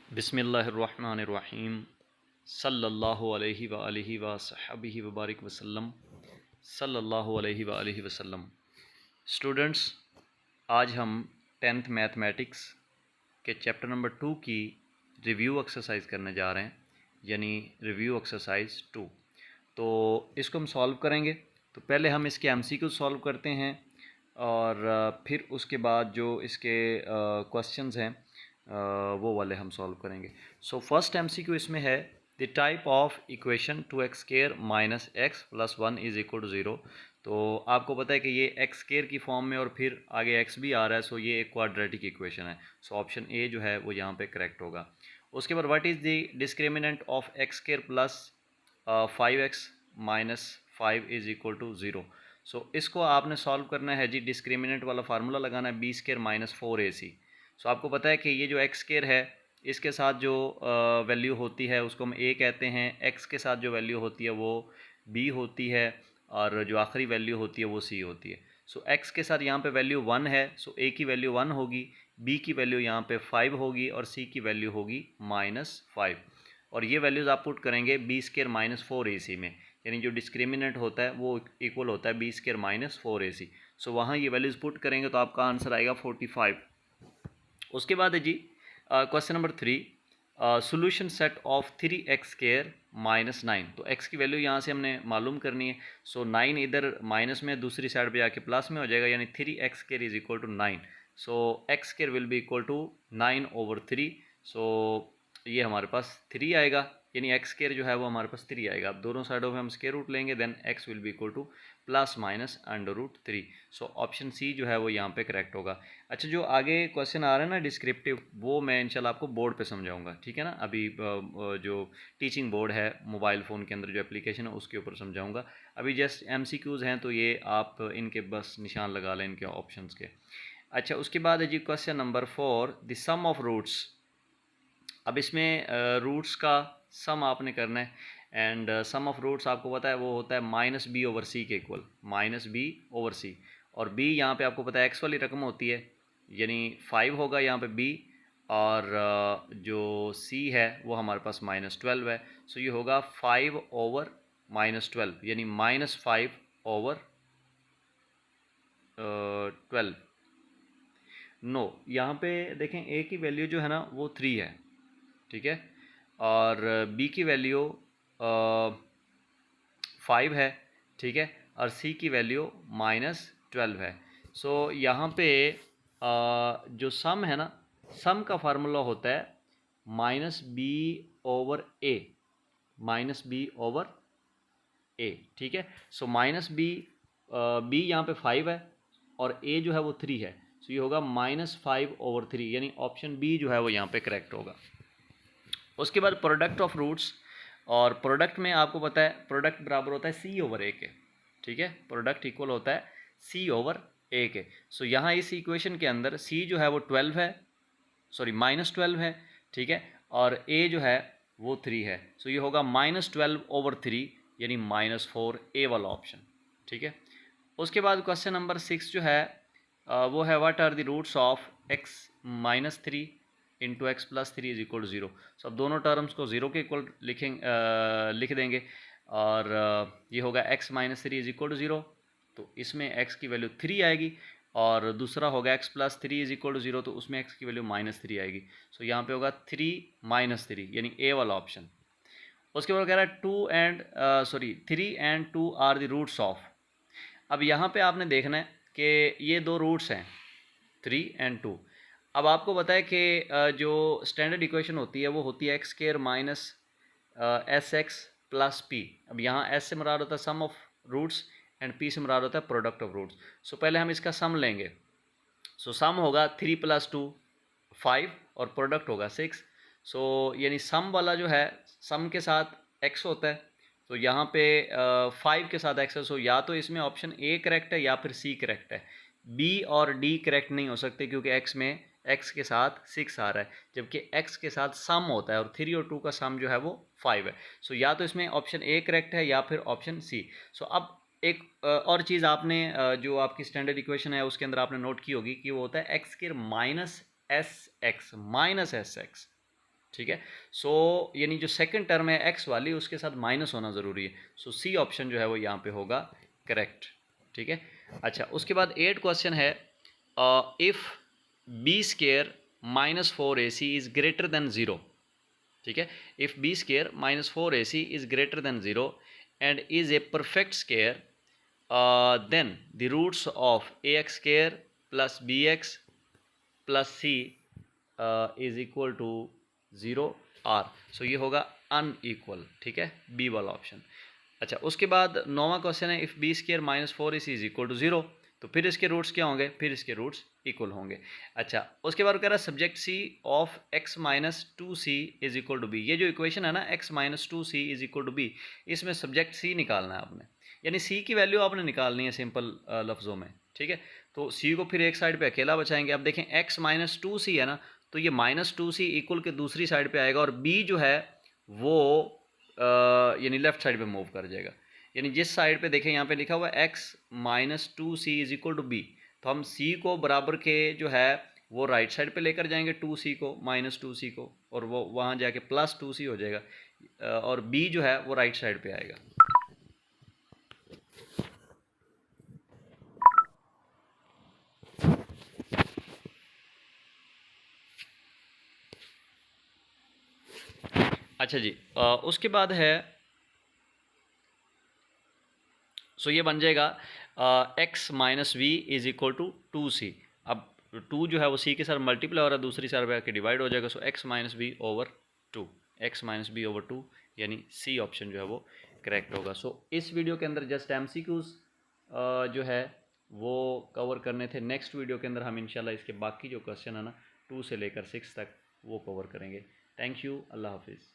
बिस्मिल्लाहिर्रहमानिर्रहीम सल्लल्लाहु अलैहि व आलिहि व सहाबिहि व बारिक वसल्लम सल्लल्लाहु अलैहि व आलिहि वसल्लम। स्टूडेंट्स, आज हम 10th मैथमेटिक्स के चैप्टर नंबर 2 की रिव्यू एक्सरसाइज करने जा रहे हैं, यानी रिव्यू एक्सरसाइज 2। तो इसको हम सॉल्व करेंगे। तो पहले हम इसके एमसीक्यू सॉल्व करते हैं और फिर उसके बाद जो इसके क्वेश्चंस हैं वो वाले हम सॉल्व करेंगे। सो फर्स्ट एमसीक्यू इसमें है, the type of equation 2x² minus x plus 1 is equal to 0। तो आपको पता है कि ये एक्स स्केयर की फॉर्म में और फिर आगे एक्स भी आ रहा है, सो ये एक क्वाड्रेटिक इक्वेशन है। सो ऑप्शन ए जो है वो यहाँ पे करेक्ट होगा। उसके बाद what is the discriminant of x square plus 5x minus 5 is equal to 0। So इसको आपने सॉल्व करना है जी, डिस्क्रिमिनेंट वाला फार्मूला लगाना है, बी स्केयर माइनस 4ac। सो आपको पता है कि ये जो एक्स स्केयर है इसके साथ जो वैल्यू होती है उसको हम ए कहते हैं, एक्स के साथ जो वैल्यू होती है वो बी होती है और जो आखिरी वैल्यू होती है वो सी होती है। सो एक्स के साथ यहाँ पे वैल्यू 1 है, सो ए की वैल्यू 1 होगी, बी की वैल्यू यहाँ पे 5 होगी और सी की वैल्यू होगी -5। और ये वैल्यूज़ आप पुट करेंगे बी स्केयर माइनस 4ac में, यानी जो डिस्क्रिमिनेंट होता है वो इक्वल होता है बी स्केयर माइनस 4ac। सो वहाँ ये वैल्यूज़ पुट करेंगे तो आपका आंसर आएगा 45। उसके बाद है जी question number 3, solution set of 3x² minus 9। तो x की वैल्यू यहाँ से हमने मालूम करनी है। सो 9 इधर माइनस में, दूसरी साइड पे जाके प्लस में हो जाएगा, यानी 3x² is equal to 9। So x² will be equal to 9/3। So ये हमारे पास 3 आएगा, यानी x² जो है वो हमारे पास 3 आएगा। अब दोनों साइडों में हम स्क्वायर रूट लेंगे, then x will be equal to ±√3। So option C जो है वो यहाँ पे करेक्ट होगा। अच्छा, जो आगे क्वेश्चन आ रहा है ना डिस्क्रिप्टिव, वो मैं इंशाल्लाह आपको बोर्ड पे समझाऊंगा, ठीक है ना। अभी जो टीचिंग बोर्ड है मोबाइल फ़ोन के अंदर जो एप्लीकेशन है उसके ऊपर समझाऊंगा। अभी जस्ट एमसीक्यूज़ हैं तो ये आप इनके बस निशान लगा लें इनके ऑप्शंस के। अच्छा, उसके बाद है जी question number 4, the sum of roots. अब इसमें रूट्स का सम आपने करना है, एंड सम ऑफ रूट्स आपको पता है वो होता है -b/c के इक्वल, -b/c। और b यहाँ पे आपको पता है x वाली रकम होती है, यानी 5 होगा यहाँ पे b, और जो c है वो हमारे पास -12 है। सो ये होगा 5/-12, यानी -5/12। नो, यहाँ पे देखें a की वैल्यू जो है ना वो 3 है, ठीक है, और b की वैल्यू 5 है, ठीक है, और c की वैल्यू -12 है। सो यहाँ पे जो सम है ना, सम का फार्मूला होता है -b/a, -b/a, ठीक है। सो b यहाँ पे 5 है और a जो है वो 3 है, सो ये होगा -5/3, यानी ऑप्शन बी जो है वो यहाँ पे करेक्ट होगा। उसके बाद प्रोडक्ट ऑफ रूट्स, और प्रोडक्ट में आपको पता है प्रोडक्ट बराबर होता है c/a के, ठीक है, प्रोडक्ट इक्वल होता है c/a के। सो यहाँ इस इक्वेशन के अंदर c जो है वो 12 है, सॉरी -12 है, ठीक है, और a जो है वो 3 है। सो ये होगा -12/3, यानी -4a वाला ऑप्शन, ठीक है। उसके बाद क्वेश्चन नंबर 6 जो है वो है, what are the roots of x -3 into x plus 3 is equal to 0। So अब दोनों टर्म्स को 0 के इक्वल लिख देंगे, और ये होगा x -3 इज इक्वल टू 0, तो इसमें x की वैल्यू 3 आएगी, और दूसरा होगा x plus 3 is equal to 0, तो उसमें x की वैल्यू -3 आएगी। सो यहाँ पे होगा 3 - 3, यानी a वाला ऑप्शन। उसके बाद कह रहा है 3 and 2 are the roots of. अब यहाँ पे आपने देखना है कि ये दो रूट्स हैं 3 and 2। अब आपको पता है कि जो स्टैंडर्ड इक्वेशन होती है वो होती है x² minus sx plus p। अब यहाँ s से मुराद होता है सम ऑफ रूट्स एंड p से मुराद होता है प्रोडक्ट ऑफ रूट्स। सो पहले हम इसका सम लेंगे। सो सम होगा 3 + 2 5 और प्रोडक्ट होगा 6। सो यानी सम वाला जो है, सम के साथ x होता है, तो यहाँ पे 5 के साथ x है। सो या तो इसमें ऑप्शन ए करेक्ट है या फिर सी करेक्ट है। b और d करेक्ट नहीं हो सकते क्योंकि x में x के साथ 6 आ रहा है, जबकि x के साथ सम होता है और 3 और 2 का सम जो है वो 5 है। सो या तो इसमें ऑप्शन ए करेक्ट है या फिर ऑप्शन सी। सो अब एक और चीज़ आपने जो आपकी स्टैंडर्ड इक्वेशन है उसके अंदर आपने नोट की होगी कि वो होता है x² - sx, ठीक है। सो यानी जो सेकंड टर्म है एक्स वाली उसके साथ माइनस होना ज़रूरी है। सो सी ऑप्शन जो है वो यहाँ पे होगा करेक्ट। ठीक है। अच्छा, उसके बाद 8 क्वेश्चन है, if b square minus 4ac is greater than zero. ठीक है। If b square minus 4ac is greater than zero and is a perfect square, then the roots of ax square plus bx plus c is equal to zero are. So ये होगा unequal. ठीक है, B वाला option. अच्छा, उसके बाद 9वां question है, if b square minus 4ac is equal to zero, तो फिर इसके रूट्स क्या होंगे? फिर इसके रूट्स इक्वल होंगे। अच्छा, उसके बाद कह रहा है subject c of x minus 2c is equal to b. ये जो इक्वेशन है ना x minus 2c is equal to b, इसमें सब्जेक्ट सी निकालना है आपने, यानी सी की वैल्यू आपने निकालनी है सिंपल लफ्ज़ों में। ठीक है, तो सी को फिर एक साइड पे अकेला बचाएंगे। अब देखें x माइनस 2c है ना, तो ये माइनस 2c इक्वल के दूसरी साइड पे आएगा और b जो है वो यानी लेफ्ट साइड पे मूव कर जाएगा। यानी जिस साइड पे देखें यहाँ पे लिखा हुआ है x minus 2c is equal to b, तो हम c को बराबर के जो है वो राइट साइड पे लेकर जाएंगे 2c को, माइनस 2c को, और वो वहाँ जाके प्लस 2c हो जाएगा, और b जो है वो राइट साइड पे आएगा। अच्छा जी, उसके बाद है, सो ये बन जाएगा x minus b is equal to 2c। अब 2 जो है वो c के साथ मल्टीप्लाई हो रहा है, दूसरी साइड पे आके डिवाइड हो जाएगा। So x minus b over 2, x minus b over 2, यानी c ऑप्शन जो है वो करेक्ट होगा। सो इस वीडियो के अंदर जस्ट MCQs जो है वो कवर करने थे। नेक्स्ट वीडियो के अंदर हम इंशाल्लाह इसके बाकी जो क्वेश्चन है ना 2 से लेकर 6 तक वो कवर करेंगे। थैंक यू, अल्लाह हाफिज़।